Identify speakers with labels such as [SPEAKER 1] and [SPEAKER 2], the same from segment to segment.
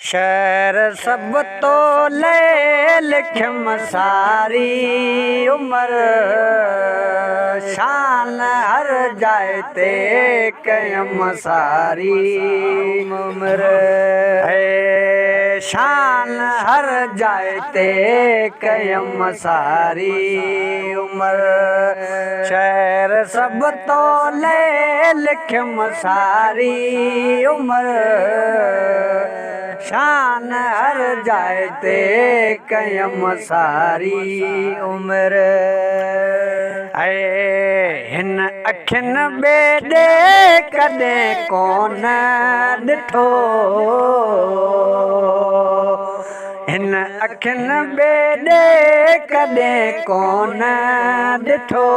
[SPEAKER 1] शहर सब तो ले लिखम सारी उम्र शान हर जाए ते कयम सारी उम्र है शान हर जाए ते कयम सारी उम्र शहर सब तो ले लिखम सारी उम्र शान हर जाए ते कयम सारी उम्र हिन अखिन बेदे कदे कोन ॾिठो हिन अखिन बेदे कदे कोन ॾिठो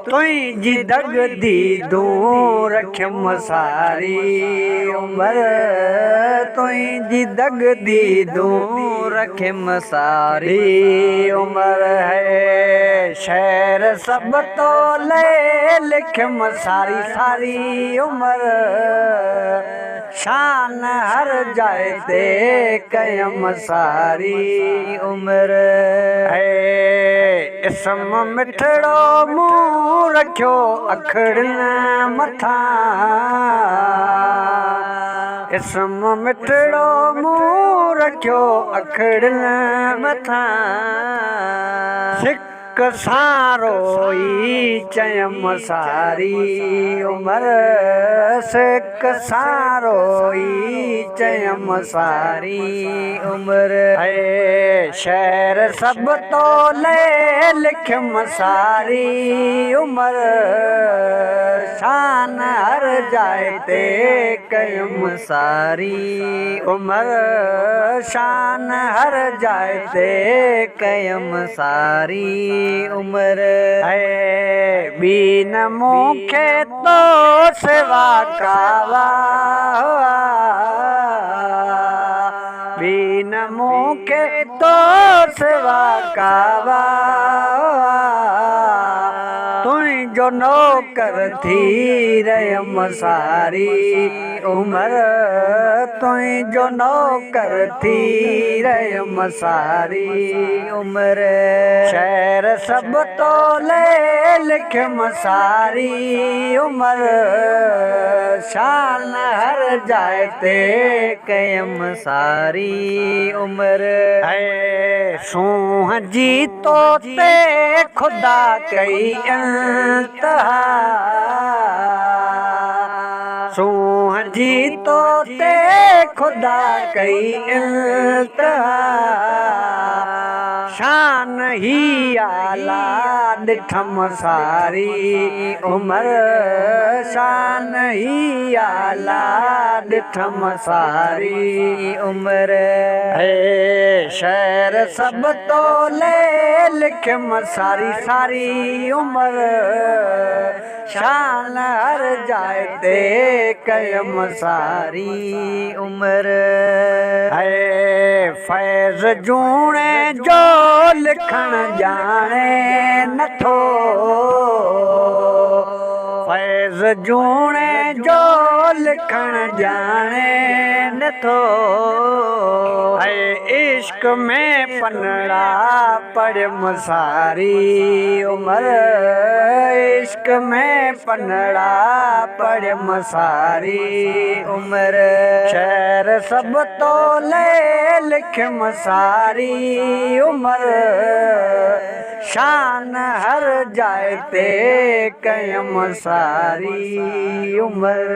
[SPEAKER 1] तुंहिंजी दग दी दूर रखम सारी उम्र तुंहिंजी दग दी दूर रखम सारी उम्र है शहर सब तो ले लिखम सारी सारी उम्र शान हर जाए ते कयम सारी उम्र है इसम मिठड़ो मुंह रखियो अखड़न मथा इसम मिठड़ो मुंह रखियो अखड़न मथा सिक सारो ई चयम सारी उम्र सिक सारो ई चयम सारी उम्र है शहर सब तो ले लिखम सारी उम्र शान हर जाए ते कयम सारी उम्र शान हर जाए ते कयम सारी उम्र है बीन मुखे तो सेवा कावा बीन मुखे तो सेवा कावा तुझो नौकर थी रयम सारी उम्र तुझो नौकर थी रयम सारी उम्र शहर सब तो ले लिखम सारी उम्र शान हर जाए ते कयम सारी उम्र है सूह जी तो ते खुदा कई इंतहा सूह जी तो ते खुदा कई इंतहा शान ही आला ॾिठम सारी उम्र शान ही आला ॾिठम सारी उम्र है शहर सब तो ले लिखम सारी सारी उम्र शान हर जाए ते कयम सारी उम्र है फैज़ जूणे जो लिखण जाने नथो फैज़ जूणे जो लिखण जाने नथो इश्क में पनड़ा पढ़म सारी उम्र इश्क में पनड़ा पढ़म सारी उम्र शहर सब तो ले लिखम सारी उम्र शान हर जाए ते कयम सारी उम्र।